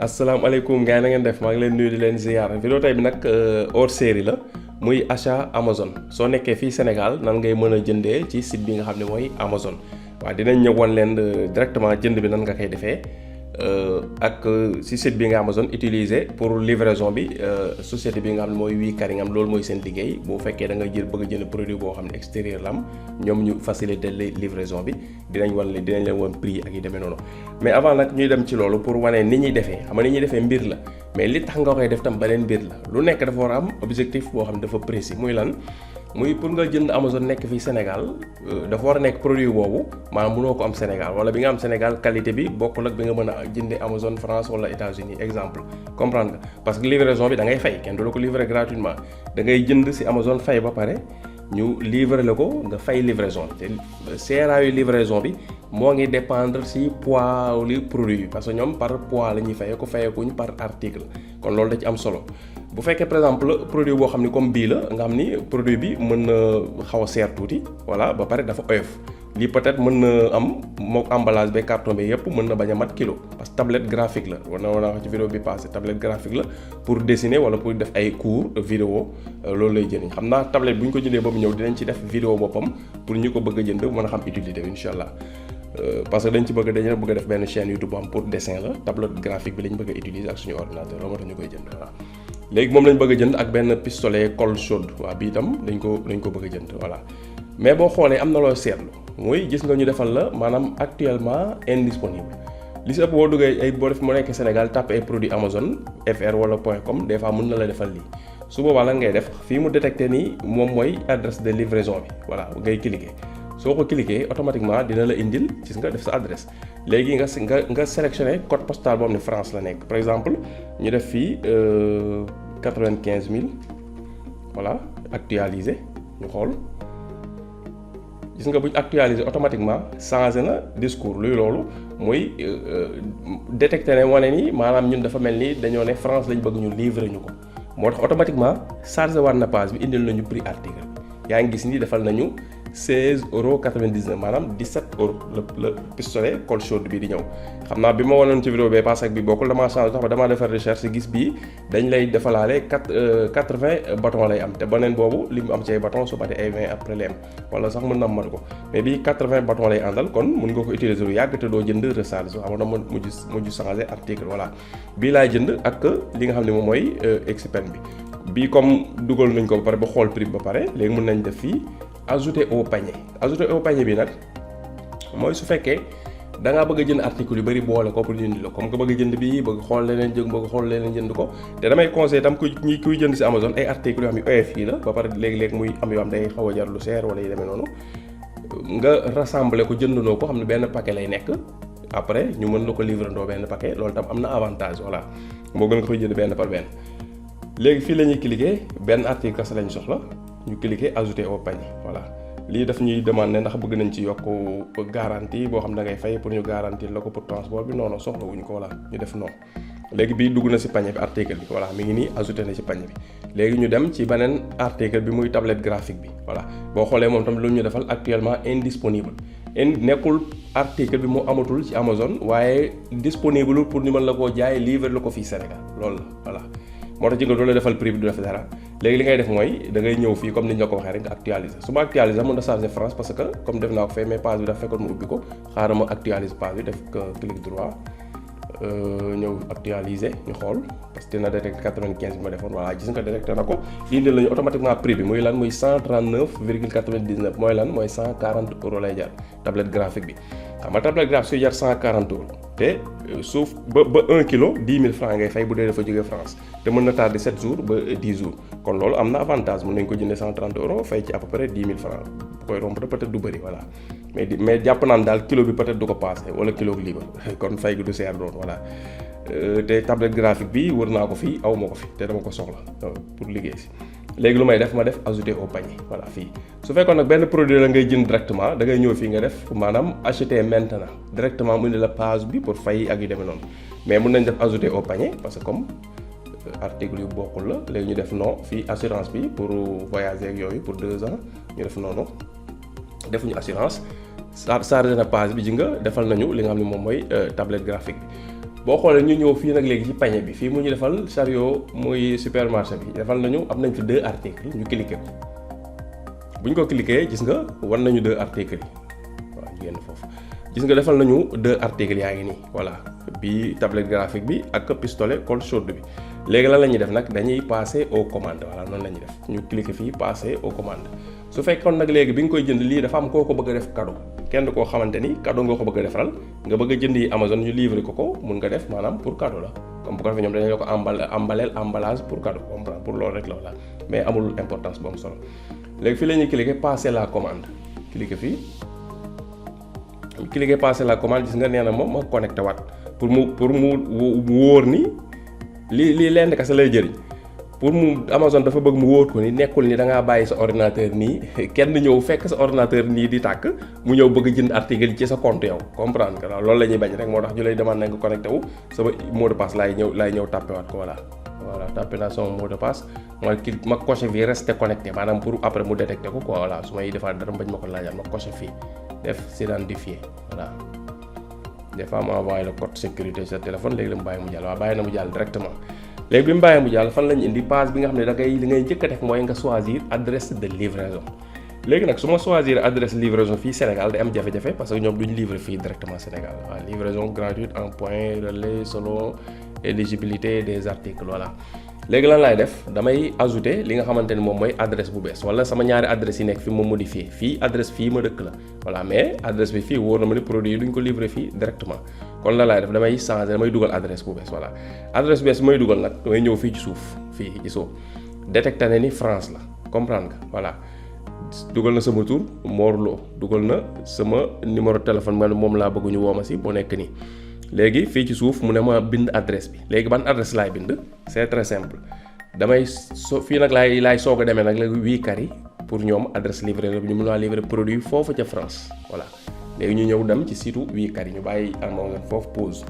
asalaamaaleykum gars yi na ngeen def maa ngi leen nuyu di leen ziar vidéo tey bi nag hors série la muy achat Amazon soo nekkee fii Sénégal nan ngay mën a jëndee ci site bi nga xam ne mooy Amazon waaw dinañ ñëw wan leen directement jënd bi nan nga koy defee ak si site bi nga Amazon utiliser pour livraison bi société bi nga xam ne mooy Wii Caringam loolu mooy seen liggéey bu fekkee da nga bëgg a jënd produit boo xam ne extérieur la am ñoom ñu faciliter livraison bi dinañ leen wan prix ak yi demee noonu mais avant nag ñuy dem ci loolu pour wane ni ñuy defee xam nga ni ñuy defee mbir la mais li tax nga koy def tam beneen mbir la lu nekk dafa war a am objectif boo xam ne dafa précis muy lan muy pour nga jënd Amazon nekk fii Sénégal dafa war a nekk produit boobu maanaam mënoo ko am Sénégal wala bi nga am Sénégal qualité bi bokkul ak bi nga mën a jëndee Amazon France wala États-Unis exemple comprendre nga parce que livraison bi da ngay fay kenn du la ko livrer gratuitement da ngay jënd si Amazon fay ba pare ñu livrer la ko nga fay livraison te seeraayu livraison bi moo ngi dépendre si poids li produit bi parce que ñoom par poids la ñuy fayeekuñ par article kon loolu da ci am solo bu fekkee par exemple produit boo xam ni comme bii la nga xam ni produit bi mën na xaw a seer tuuti voilà ba pare dafa oyof lii peut-être mën na am mook emballage ba carton bi yëpp mën na bañ a mat kilo parce que tablette graphique la war na wax ci vidéo bi passé tablette graphique la pour dessiner wala pour def ay cours vidéo loolu lay jëriñ xam naa tablette bu ñu ko jëndee ba mu ñëw dinañ ci def vidéo boppam pour ñu ko bëgg a jënd mën a xam utilité bi incha allah parce que dañ bëgg a def benn chaîne YouTube am pour dessin la tablette graphique bi lañ bëgg a utiliser ak suñu ordinateur loolu moo tax ñu koy jënd voilà léegi moom lañ bëgg a jënd ak benn pistolet colle chaude waaw bii itam dañ ko bëgg a jënd voilà mais boo xoolee am na loo seetlu mooy gis nga ñu defal la maanaam actuellement indisponible li si ëpp boo duggee ay boo def mu nekk Sénégal tàppe ay produits Amazon fr wala .com des fois mën na la defal lii su boobaa lan ngay def fii mu détecté ni moom mooy adresse de livraison bi voilà ngay cliquer soo ko cliquer automatiquement dina la indil gis nga def sa adresse léegi nga sélectionné code postal boo xam ne France la nekk par exemple ñu def fii 95 000 voilà actualisé ñu xool gis nga bu ñu actualisé automatiquement changé na discours luy loolu muy détecté ne wane ni maanaam ñun dafa mel ni dañoo ne France lañ bëgg ñu livrer ñu ko moo tax automatiquement chargé waat na page bi indil nañu prix article yaa ngi gis ni defal nañu 16,99 maanaam 17 la pistolet colle chaude bi di ñëw xam naa bi ma wanoon ci vidéo bee pass ak bi bokkul damaa changé tax ba damaa defar recherche gis bii dañ lay defalaale 80 bâton lay am te beneen boobu li mu am ci ay bâton su matee ay 20 après lay am wala sax mën na matu ko mais bii 80 bâton lay àndal kon mun nga ko utiliser lu yàgg te doo jënd recharge xam na mujj changé article voilà bii laay jënd ak li nga xam ne moom mooy Xpen bi bii comme dugal nañ ko ba pare ba xool prix ba pare léegi mën nañ def fii ajouter au panier bi nag mooy su fekkee da ngaa bëgg a jënd article yu bari boole ko pour jënd la comme que bëgg a jënd bii bëgg xool leneen jënd ko te damay conseiller tam kuy jënd ci Amazon ay articles yoo xam ne oyof yi la ba pare léegi-léegi muy am yoo xam day xaw a jar lu seer wala yu demee noonu nga rassembler ko jëndandoo ko xam ne benn paquet lay nekk après ñu mën la ko livrer ndoo benn paquet loolu tam am na avantage voilà moo gën nga koy jënd benn par benn léegi fii la ñuy cliquer benn article kese lañ soxla ñu cliquer ajouter au panier voilà lii daf ñuy demander ndax bëgg nañ ci yokk garantie boo xam da ngay fay pour ñu garantir la ko pour transport bi non soxla wuñ ko voilà ñu def non léegi bii dugg na ci panier bi article bi voilà mi ngi nii ajouté na ci panier bi léegi ñu dem ci beneen article bi muy tablette graphique bi voilà boo xoolee moom tam lu ñu defal actuellement indisponible nekkul article bi moo amatul ci Amazon waaye disponible pour ñu mën la koo jaay livrer la ko fii Sénégal loolu la voilà moo tax jëngal doo la defal prix bi du def dara léegi li ngay def mooy da ngay ñëw fii comme ni ñu la ko waxee rek nga actualiser su ma actualiser mën na changer France parce que comme def naa ko fee mais page bi dafa fekkoon mu ubbi ko xaaral ma actualiser page bi def clic droit ñëw actualiser ñu xool parce que dina détecté 95 bi ma defoon voilà gis nga détecté na ko indil nañu automatiquement prix bi muy lan muy 139,99 mooy lan mooy 140 € lay jar tablette graphique bi xam nga tablette graphique suy jar 140 € te suuf ba 1 kilo 10 000 francs ngay fay bu dee dafa jógee France te mën na tardé 7 jours ba 10 jours kon loolu am na avantage mën nañ ko jëndee 130 € fay ci à peu près 10 000 francs bu koy romb peut-être du bëri voilà mais jàpp naan daal kilo bi peut-être du ko passé wala kilo libre kon fay gi du seer doon voilà te tablette graphique bi wër naa ko fii aw ma ko fi te dama ko soxla pour liggéey si léegi lu may def ma def ajouter au panier voilà fii su fekkoon nag benn produit la ngay jënd directement da ngay ñëw fii nga def maanaam acheter maintenant directement mu indi la page bi pour fay ak yu demee noonu mais mun nañ def ajouter au panier parce que comme article yu bokkul la léegi ñu def non fii assurance bi pour voyager ak yooyu pour 2 ans ñu def noonu defuñu assurance chargé na page bi ji nga defal nañu li nga xam ne moom mooy tablette graphique bi boo xoolee ñu ñëw fii nag léegi ci panier bi fii mu ñu defal chariot muy supermarché bi defal nañu am nañ fi 2 articles ñu cliquer ko bu ñu ko cliquer gis nga war nañu 2 articles yi waaw ñu génn foofu gis nga defal nañu 2 articles yaa ngi nii voilà bi tablette graphique bi ak pistolet colle chaude bi léegi lan la ñuy def nag dañuy passer aux commandes voilà noonu la ñuy def ñu cliquer fii passer aux commandes su fekkoon nag léegi bi nga koy jënd lii dafa am koo ko bëgg a def cadeau kenn koo xamante ni cadeau nga ko bëgg a defaral nga bëgg a jënd yi Amazon ñu livrer ko mun nga def maanaam pour cadeau la comme bu ko defee ñoom dañu la ko embaleel emballage pour cadeau comprendre pour loolu rek la voilà mais amul importance bu am solo léegi fii la ñuy cliquer passer la commande cliquer fii cliquer passer la commande gis nga nee na moom ma connecté waat pour mu wóor ni lii lenn kese lay jëriñ pour mu Amazon dafa bëgg mu wóor ko ni nekkul ni da ngaa bàyyi sa ordinateur nii kenn ñëw fekk sa ordinateur nii di tàkk mu ñëw bëgg jënd article ci sa compte yow comprendre que loolu la ñuy bañ rek moo tax ñu lay demande nga connecté wu sama mot de passe laay ñëw tàppe waat ko voilà tàppe naa sama mot de passe ma coché fii resté connecté maanaam pour après mu détecté ko quoi voilà su may defaat dara bañ ma ko laajaat ma coché fii def s'identifier voilà des fois ma envoyé le code sécurité sa téléphone léegi la mu bàyyi mu jàll waaw bàyyi na mu jàll directement léegi bi mu bàyyi mu jàll fan lañu indi page bi nga xam ne li ngay njëkk a def mooy nga choisir adresse de livraison léegi nag su ma choisir adresse livraison fii Sénégal day am jafe-jafe parce que ñoom duñ livrer fii directement Sénégal waaw livraison gratuite en point relais selon éligibilité des articles voilà léegi lan laay def damay ajouter li nga xamante ni moom mooy adresse bu bees wala sama ñaari adresse yi nekk fi ma modifier fii adresse fii ma dëkk la voilà mais adresse bi fii wóor na ma ni produit yi duñ ko livrer fii directement kon lan laay def damay changer damay dugal adresse bu bees voilà adresse bees bi may dugal nag damay ñëw fii ci suuf fii ci suuf détecté na ni France la comprendre nga voilà dugal na sama tur Mor Lo dugal na sama numéro téléphone man moom laa bëgg ñu woo ma si boo nekk nii léegi fii ci suuf mu ne ma bind adresse bi léegi ban adresse laay bind c'est très simple damay fii nag laay soog a demee nag léegi Wikari pour ñoom adresse livrée bi ñu mën a livrer produit foofu ca France voilà léegi ñu ñëw dem ci site Wikari ñu bàyyi amoo ngeen foofu pause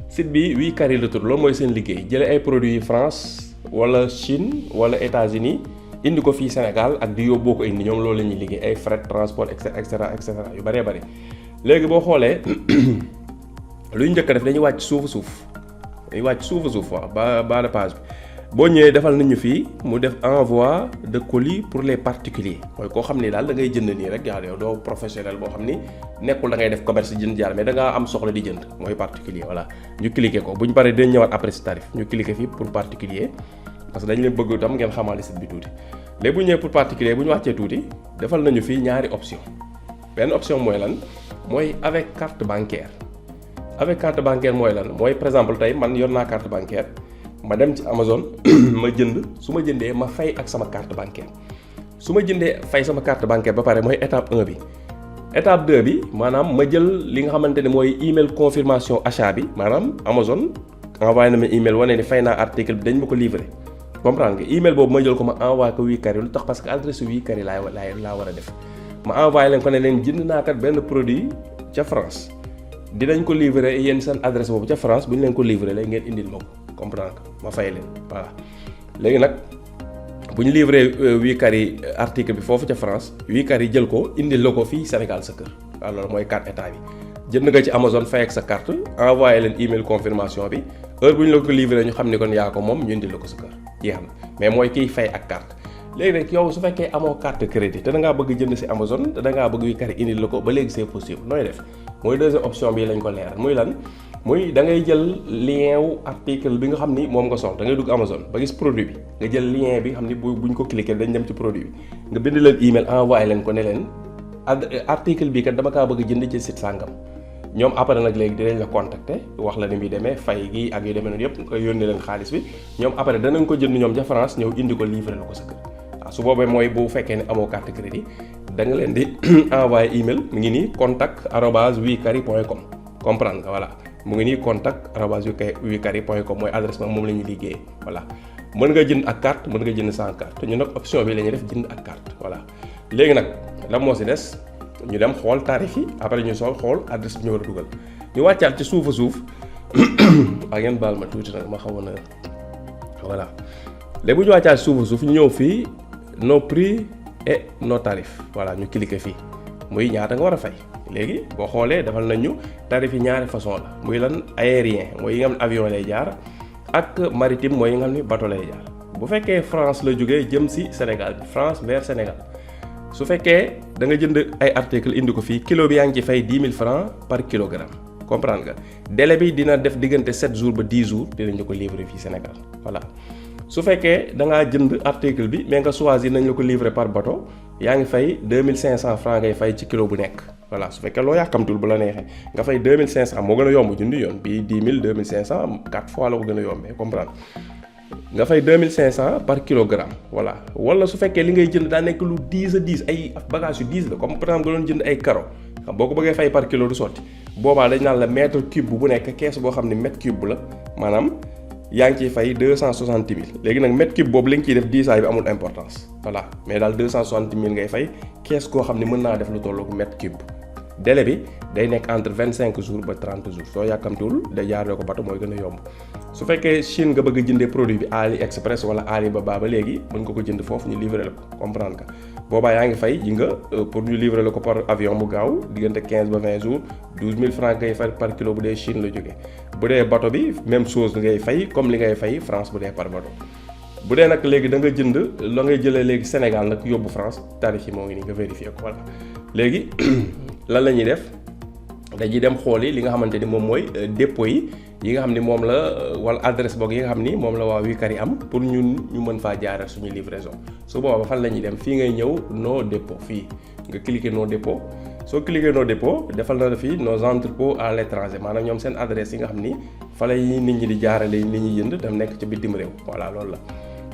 site bi Wikari la tudd loolu mooy seen liggéey jëlee ay produits France wala Chine wala États-Unis indi ko fii Sénégal ak di yóbboo ko indi ñoom loolu la ñuy liggéey ay fret transport et cetera yu bëree bëri léegi boo xoolee lu ñu njëkk a def dañuy wàcc suuf waaw bas de page bi boo ñëwee defal nañu fii mu def envoi de colis pour les particuliers mooy koo xam ni daal da ngay jënd nii rek yaa yow doo professionnel boo xam ni nekkul da ngay def commerce jënd jaar mais da ngaa am soxla di jënd mooy particulier voilà ñu cliquer ko bu ñu paree dañ ñëwaat après si tarif ñu cliquer fii pour particulier parce que dañu leen bëgg itam ngeen xamaale site bi tuuti léegi bu ñëwee pour particulier bu ñu wàccee tuuti defal nañu fii ñaari option benn option mooy lan mooy avec carte bancaire avec carte bancaire mooy lan mooy par exemple tey man yor naa carte bancaire ma dem ci Amazon ma jënd su ma jëndee ma fay ak sama carte bancaire su ma jëndee fay sama carte bancaire ba pare mooy étape 1 bi étape 2 bi maanaam ma jël li nga xamante ne mooy email confirmation achat bi maanaam Amazon envoyé na ma email wane ni fay naa article bi dañ ma ko livrer comprendre nga email boobu ma jël ko ma envoyé ko Wikari lu tax parce que adresse Wikari laa war a def ma envoyé leen ko ne leen jënd naa kat benn produit ca France dinañ ko livrer yéen seen adresse boobu ca France bu ñu leen ko livrer léegi ngeen indil ma ko comprendre nga ma fay leen voilà léegi nag bu ñu livrer Wikari article bi foofu ca France Wikari jël ko indil la ko fii Sénégal sa kër waaw loolu mooy carte état bi jënd nga ci Amazon fay ak sa carte envoyé leen email confirmation bi heure bu ñu la ko livrer ñu xam ni kon yaa ko moom ñu indil la ko sa kër jeex na mais mooy kiy fay ak carte léegi nag yow su fekkee amoo carte crédit te da ngaa bëgg jënd ci Amazon te da ngaa bëgg Wikari indil la ko ba léegi c'est possible nooy def mooy deuxième option bi lañ ko leeral muy lan muy da ngay jël lien wu article bi nga xam ni moom nga soxla da ngay dugg Amazon ba gis produit bi nga jël lien bi nga xam ni buñ ko cliquer dañ dem ci produit bi nga bind leen email envoyé leen ko ne leen article bi kat dama kaa bëgg jënd ci site sàngam ñoom après nag léegi dinañ la contacter wax la ni muy demee fay gi ak yu demee noonu yëpp nga yónnee leen xaalis bi ñoom après danañ ko jënd ñoom ca France ñëw indi ko livrer la ko sa kër waaw su boobee mooy bu fekkee ne amoo carte crédit da nga leen di envoyer email mu ngi nii contact@wikari.com comprendre nga voilà mu ngi nii contact@wikari.com mooy adresse ba moom la ñuy liggéeyee voilà mën nga jënd ak carte mën nga jënd sans carte te ñu nag option bi la ñuy def jënd ak carte voilà léegi nag lan moo si des ñu dem xool tarif yi après ñu sool xool adresse bi ñu war a dugal ñu wàccaat ci suuf waa ngeen baal ma tuuti nag ma xawoon na voilà léegi bu ñu wàccaat ci suuf ñu ñëw fii nos prix et nos tarifs voilà ñu cliquer fii muy ñaata nga war a fay léegi boo xoolee defal nañ ñu tarif yi ñaari façon la muy lan aérien mooy yi nga xam ne avion lay jaar ak maritime mooy yi nga xam ne bateau lay jaar. bu fekkee France la jógee jëm si Sénégal France vers Sénégal su fekkee da nga jënd ay article indi ko fii kilo bi yaa ngi ci fay 10 000 francs par kilogramme comprendre nga délai bi dina def diggante 7 jours ba 10 jours dinañ la ko livrer fii Sénégal voilà. su fekkee da ngaa jënd article bi mais nga choisir nañ la ko livrer par bateau yaa ngi fay 2500 francs ngay fay ci kilo bu nekk voilà su fekkee loo yàkkamtul bu la neexee nga fay 2500 moo gën a yomb junni yoon bii 10 000 2500 4 fois la ko gën a yombee comprendre nga fay 2500 par kilogramme voilà. wala su fekkee li ngay jënd daa nekk lu 10 à 10 ay bagages yu 10 la comme par exemple nga doon jënd ay carreaux xam boo ko bëggee fay par kilo du sotti boobaa dañ naan la mètre cube bu nekk kees boo xam ne mètre cube la maanaam yaa ngi ciy fay 260 000 léegi nag mètre cube boobu li nga ciy def diisaay bi amul importance voilà mais daal 260 000 ngay fay kees koo xam ne mën naa def lu tollook mètre cube. délai bi day nekk entre 25 jours ba 30 jours soo yàkkamtuwul day jaaree ko bato mooy gën a yomb su fekkee Chine nga bëgg a jëndee produit bi Ali Express wala Alibaba ba léegi mën nga ko jënd foofu ñu livrer la ko comprendre nga boobaa yaa ngi fay ji nga pour ñu livrer la ko par avion bu gaaw diggante 15 ba 20 jours 12 000 francs ngay fay par kilo bu dee Chine la jógee bu dee bato bi même chose ngay fay comme li ngay fay France bu dee par bato bu dee nag léegi da nga jënd la ngay jëlee léegi Sénégal nag yóbbu France tarif yi moo ngi nii nga vérifier ko voilà léegi lan la ñuy def dañuy dem xooli li nga xamante ni moom mooy dépôt yi nga xam ni moom la wala adresse boog yi nga xam ni moom la waa Wikari am pour ñun ñu mën faa jaaral suñu livraison su boobaa fan la ñuy dem fii ngay ñëw nos dépôts fii nga cliquer nos dépôts soo cliquer nos dépôts defal na la fii nos entrepôts à l'étranger maanaam ñoom seen adresse yi nga xam ni fa lay nit ñi di jaarale li ñuy jënd dem nekk ci bitim réew voilà loolu la.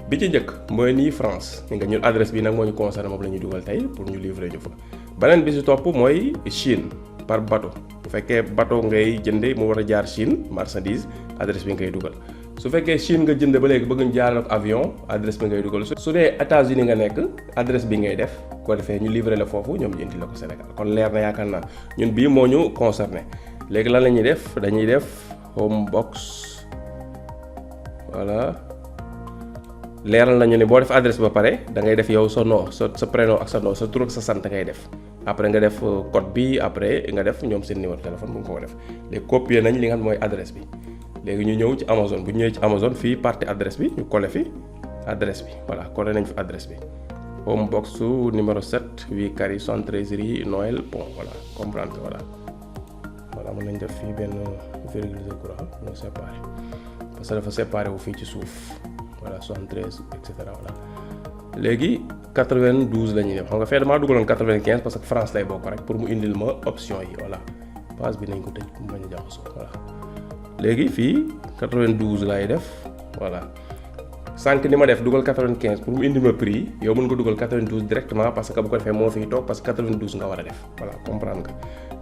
bi ci njëkk mooy nii France ni nga ñun adresse bi nag moo ñu concerné moom la ñuy dugal tey pour ñu livrer ñu fa beneen bi si topp mooy Chine par bateau bu fekkee bateau ngay jënde mu war a jaar Chine marchandise adresse bi ngay dugal su fekkee Chine nga jënd ba léegi bëgg ñu jaarale ko avion adresse bi ngay dugal su dee États-Unis nga nekk adresse bi ngay def ko defee ñu livrer la foofu ñoom ñu indi la ko Sénégal kon leer na yaakaar naa ñun bii moo ñu concerné léegi lan la ñuy def dañuy def home box voilà leeral nañu ne boo def adresse ba pare da ngay def yow sa nom sa prénom ak sa nom sa tur ak sa sant ngay def après nga def code bi après nga def ñoom seen numéro téléphone bu nga ko def léegi copier nañ li nga xam mooy adresse bi léegi ñu ñëw ci Amazon bu ñu ñëwee ci Amazon fii partie adresse bi ñu collé fi adresse bi voilà collé nañ fi adresse bi home box numéro 7 Wikari 73 rue Noël Pont voilà comprendre que voilà mën nañ def fii benn virgule de croix ñu séparé parce que dafa séparé wu fii ci suuf voilà 73 et cetera voilà léegi 92 la ñuy def xam nga fee damaa dugaloon 95 parce que France lay bokk rek pour mu indil ma option yi voilà page bi nañ ko tëj mu bañ a jaxasoo voilà léegi fii 92 laay def voilà sànq ni ma def dugal 95 pour mu indil ma prix yow mën nga dugal 92 directement parce que bu ko defee moo fiy toog parce que 92 nga war a def voilà comprendre nga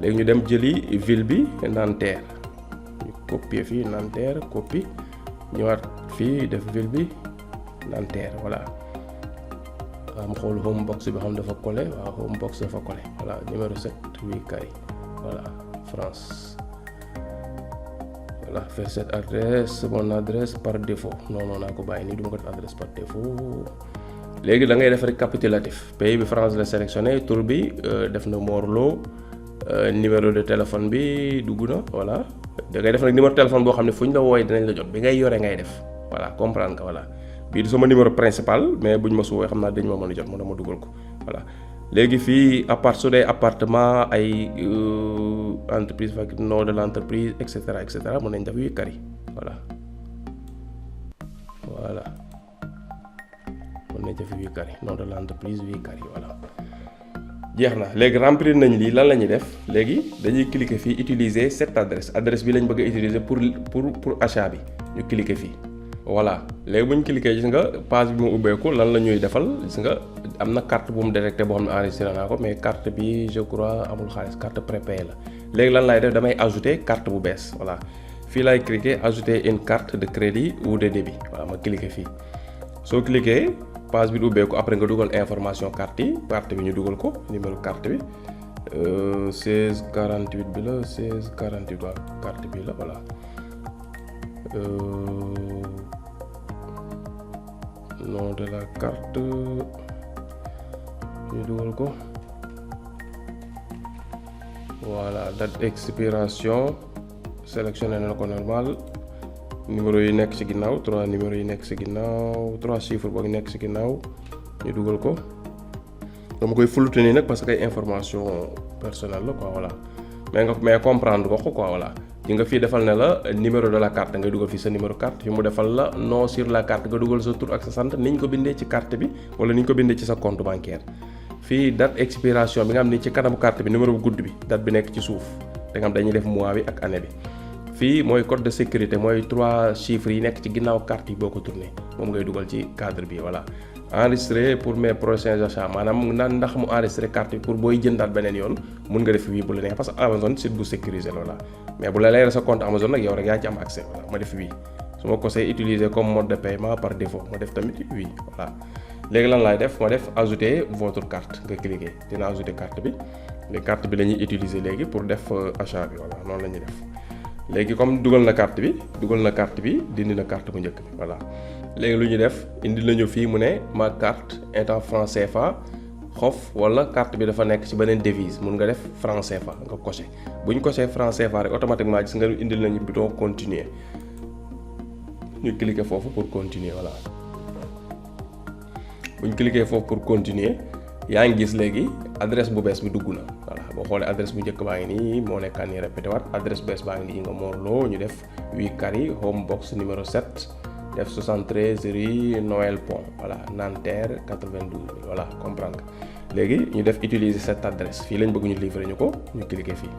léegi ñu dem jëli ville bi Nanterre ñu copier fii Nanterre copie ñëwaat fii def ville bi Nanterre voilà am xool home box bi xam dafa collé waaw home box dafa collé voilà numéro 7 Wikari voilà France voilà faire cette adresse mon adresse par défaut non naa ko bàyyi nii du ma ko def adresse par défaut léegi da ngay def récapitulatif pays bi France la sélectionné tur bi def na Morlo numéro de téléphone bi dugg na voilà da ngay def nag numéro téléphone boo xam ne fu ñu la wooyee dinañ la jot bi ngay yore ngay def voilà comprendre nga voilà bii du sama numéro principal mais buñ ma su wooyee xam naa dañ ma mën a jot mu dama dugal ko voilà léegi fii su dee appartement ay entreprise fa nom de l'entreprise et cetera mën nañ def Wikari voilà mën nañ def Wikari nom de l'entreprise Wikari voilà jeex na léegi remplir nañ lii lan la ñuy def léegi dañuy cliquer fii utiliser cette adresse bi lañ bëgg a utiliser pour achat bi ñu cliquer fii voilà léegi bu ñu cliquer gis nga page bi mu ubbeeku lan la ñuy defal gis nga am na carte bu mu détecté boo xam ne enregistré naa ko mais carte bi je crois amul xaalis carte prépayée la léegi lan laay def damay ajouter carte bu bees voilà fii laay cliquer ajouter une carte de crédit ou de débit voilà ma cliquer fii soo cliquer page bi du ubbeeku après nga dugal information carte bi ñu dugal ko numéro carte bi 1648 bi la 1648 waaw carte bi la voilà nom de la carte ñu dugal ko voilà date expiration sélectionné na ko normal. numéro yi nekk ci ginnaaw 3 numéro yi nekk ci ginnaaw 3 chiffres boog nekk ci ginnaaw ñu dugal ko dama koy fulute nii nag parce que ay information personnelle la quoi voilà mais comprendre ko quoi voilà yi nga fii defal ne la numéro de la carte ngay dugal fii sa numéro carte fi mu defal la nom sur la carte nga dugal sa tur ak sa sant ni ñu ko bindee ci carte bi wala ni ñu ko bindee ci sa compte bancaire fii date expiration bi nga xam ni ci kanamu carte bi numéro bu gudd bi date bi nekk ci suuf da nga xam dañuy def mois bi ak année bi fii mooy code de sécurité mooy 3 chiffres yi nekk ci ginnaaw carte yi boo ko tourné moom ngay dugal ci cadre bi voilà enregistré pour mes prochains achats maanaam ndax mu enregistré carte bi pour booy jëndaat beneen yoon mun nga def wii bu la neex parce que Amazon site bu sécurisé la voilà mais bu la leeral sa compte Amazon nag yow rek yaa ci am accès voilà ma def wii su ma ko see utiliser comme mode de paiement par défaut ma def tamit wii voilà léegi lan laay def ma def ajouter votre carte nga cliquer dina ajouter carte bi les carte bi la ñuy utiliser léegi pour def achat bi voilà noonu la ñuy def léegi comme dugal na carte bi dindi na carte bu njëkk bi voilà léegi lu ñuy def indi nañu fii mu ne ma carte est en franc CFA xof wala carte bi dafa nekk ci beneen devise mun nga def franc CFA nga coché bu ñu coché franc CFA rek automatiquement gis nga indil nañu bouton continuer ñu cliquer foofu pour continuer voilà bu ñu cliquer foofu pour continuer yaa ngi gis léegi adresse bu bees bi dugg na voilà boo xoolee adresse bu njëkk baa ngi nii moo nekkaan nii répété waat adresse bu bees baa ngi nii nga Mor Lo ñu def 8 Carré home box numéro 7 def 73 rue Noël Pont voilà Nanterre 92 voilà comprendre léegi ñu def utiliser cette adresse fii lañ bëgg ñu livrer ñu ko ñu cliquer fii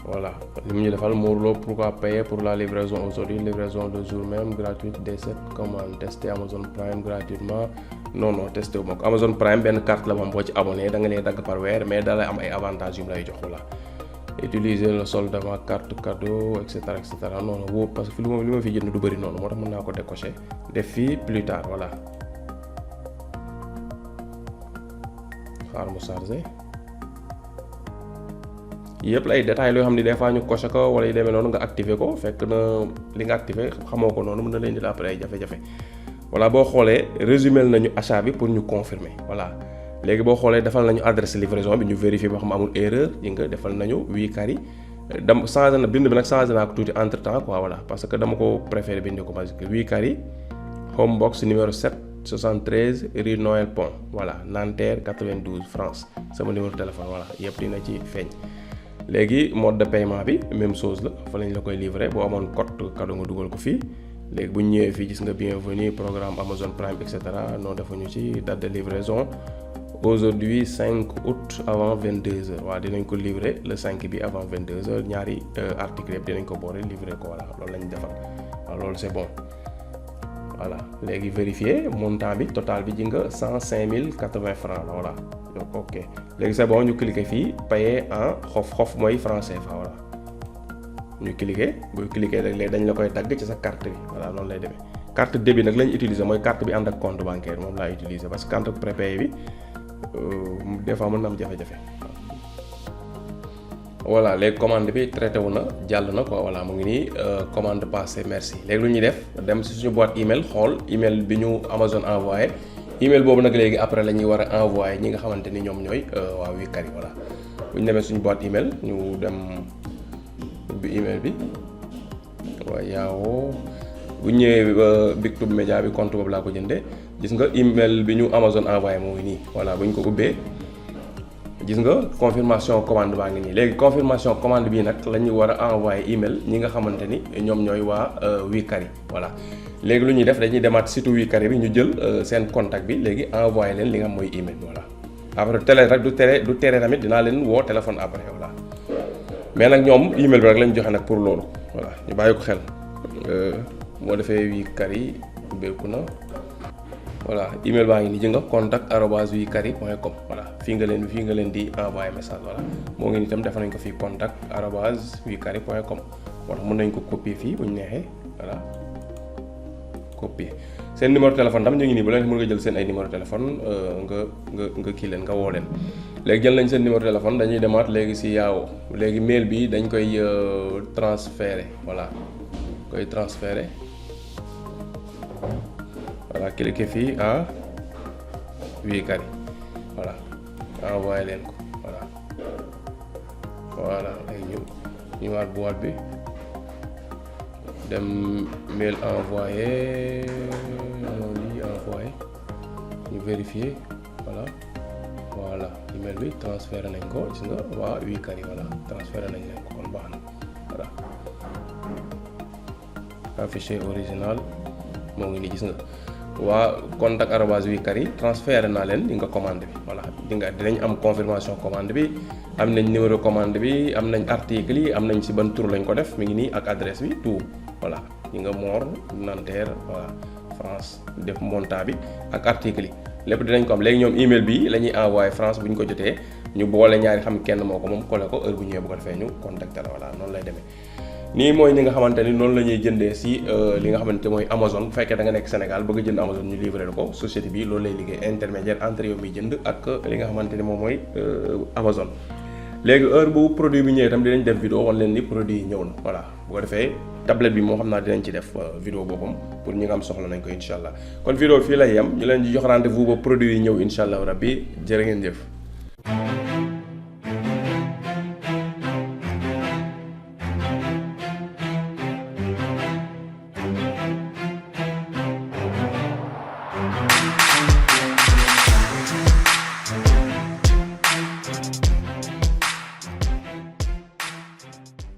voilà li mu ñu defal Mor Lo pourquoi payer pour la livraison aujourd'hui livraison le jour même gratuite dès cette commande tester Amazon Prime gratuitement non testé wu ma ko Amazon Prime benn carte la moom boo ci abonné da nga leen dagg par weer mais da lay am ay avantages yu mu lay jox voilà utiliser le solde de ma carte cadeau et cetera non wóob parce que li ma fi jënd du bëri noonu moo tax mën naa ko décocher def fii plus tard voilà xaar mu chargé yëpp la ay détails yoo xam ne des fois ñu coché ko wala yu demee noonu nga activé ko fekk na li nga activé xamoo ko noonu mën na leen di la après ay jafe-jafe voilà boo xoolee résumé nañu achat bi pour ñu confirmer voilà léegi boo xoolee defal nañu adresse livraison bi ñu vérifier boo xam amul erreur yi nga defal nañu 8 Carré dama changé na bind bi nag changé naa ko tuuti entre temps quoi voilà parce que dama ko préféré bind ko parce que 8 Carré home box numéro 7 73 rue Noël Pont voilà Nanterre 92 France sama numéro téléphone voilà yëpp dina ci feeñ. léegi mode de paiement bi même chose la fa lañ la koy livrer boo amoon code cadeau nga dugal ko fii léegi bu ñu ñëwee fii gis nga bienvenue programme Amazon Prime et cetera non defuñu ci date de livraison aujourd'hui 5 août avant 22h waaw dinañ ko livrer le 5 bi avant 22h ñaari article yëpp dinañ ko boole livrer ko voilà loolu lañ defal waaw loolu c'est bon voilà léegi vérifier montant bi total bi ji nga 105 080 francs la voilà donc ok léegi c'est bon ñu cliquer fii payer en xof mooy franc CFA voilà ñu cliquer booy cliquer rek léegi dañ la koy dagg ci sa carte bi voilà noonu lay demee carte débit nag lañ utiliser mooy carte bi ànd ak compte bancaire moom laa utiliser parce que carte prépayé bi des fois mën na am jafe-jafe voilà léegi commande bi traité wu na jàll na quoi voilà mu ngi nii commande passée merci léegi lu ñuy def dem ci suñu boîte email xool email bi ñu Amazon envoyé email boobu nag léegi après la ñuy war a envoyé ñi nga xamante ni ñoom ñooy waa 8 Carré voilà bu ñu demee suñu boîte email ñu dem ubbi email bi waaye yaawoo bu ñëwee Big Tube Media bi compte boobu laa ko jëndee gis nga email bi ñu Amazon envoyé moo ngi nii voilà bu ñu ko ubbee gis nga confirmation commande baa ngi nii léegi confirmation commande bii nag la ñu war a envoyé email ñi nga xamante ni ñoom ñooy waa 8 Carré voilà léegi lu ñuy def dañuy demaat site 8 Carré bi ñu jël seen contact bi léegi envoyé leen li nga mooy email voilà après télé rek du tere tamit dinaa leen woo téléphone après voilà mais nag ñoom email bi rek lañ joxe nag pour loolu voilà ñu bàyyi ko xel moo defee 8 Carré ubbeeku na voilà email baa ngi nii jënga contact@8carré.com voilà fii nga leen di envoyer message voilà moo ngi nii itam def nañ ko fii contact@8carré.com moo tax mën nañ ko copier fii bu ñu neexee voilà copier seen numéro téléphone tam ñu ngi nii bu leen mën nga jël seen ay numéro téléphone nga kii leen nga woo leen léegi jël nañ seen numéro téléphone dañuy demaat léegi si Yahoo léegi mail bi dañ koy transférer voilà koy transférer voilà cliquer fii à 8 Carré voilà envoyé leen ko voilà léegi ñu ñëwaat boîte bi dem mail envoyé lii envoyé ñu vérifier voilà email bi transféré nañ ko gis nga waa Wikari voilà transféré nañ leen ko kon baax na voilà fichier original moo ngi nii gis nga waa contact arobase Wikari transféré naa leen di nga commande bi voilà dinañ am confirmation commande bi am nañ numéro commande bi am nañ article yi am nañ si ban tur lañ ko def mi ngi nii ak adresse bi tout voilà ñi nga Mor Nanterre voilà France def montant bi ak article yi lépp dinañ ko am léegi ñoom email bi la ñuy envoyé France bu ñu ko jotee ñu boole ñaari xam kenn moo ko moom collé ko heure bu ñëwee bu ko defee ñu contacté la voilà noonu lay demee. nii mooy ñi nga xamante ni noonu la ñuy jëndee si li nga xamante mooy Amazon bu fekkee da nga nekk Sénégal bëgg a jënd Amazon ñu livré la ko société bi loolu lay liggéey intermédiaire entre yow mi jënd ak li nga xamante ni moom mooy Amazon. léegi heure bu produit bi ñëwee itam dinañ def vidéo wan leen ni produit yi ñëw na voilà bu ko defee tablette bi moo xam naa dinañ ci def vidéo boppam pour ñi nga am soxla nañ ko incha allah kon vidéo fii lay yem ñu leen di jox rendez-vous ba produit yi ñëw incha allah rabbi jërë ngeen jëf.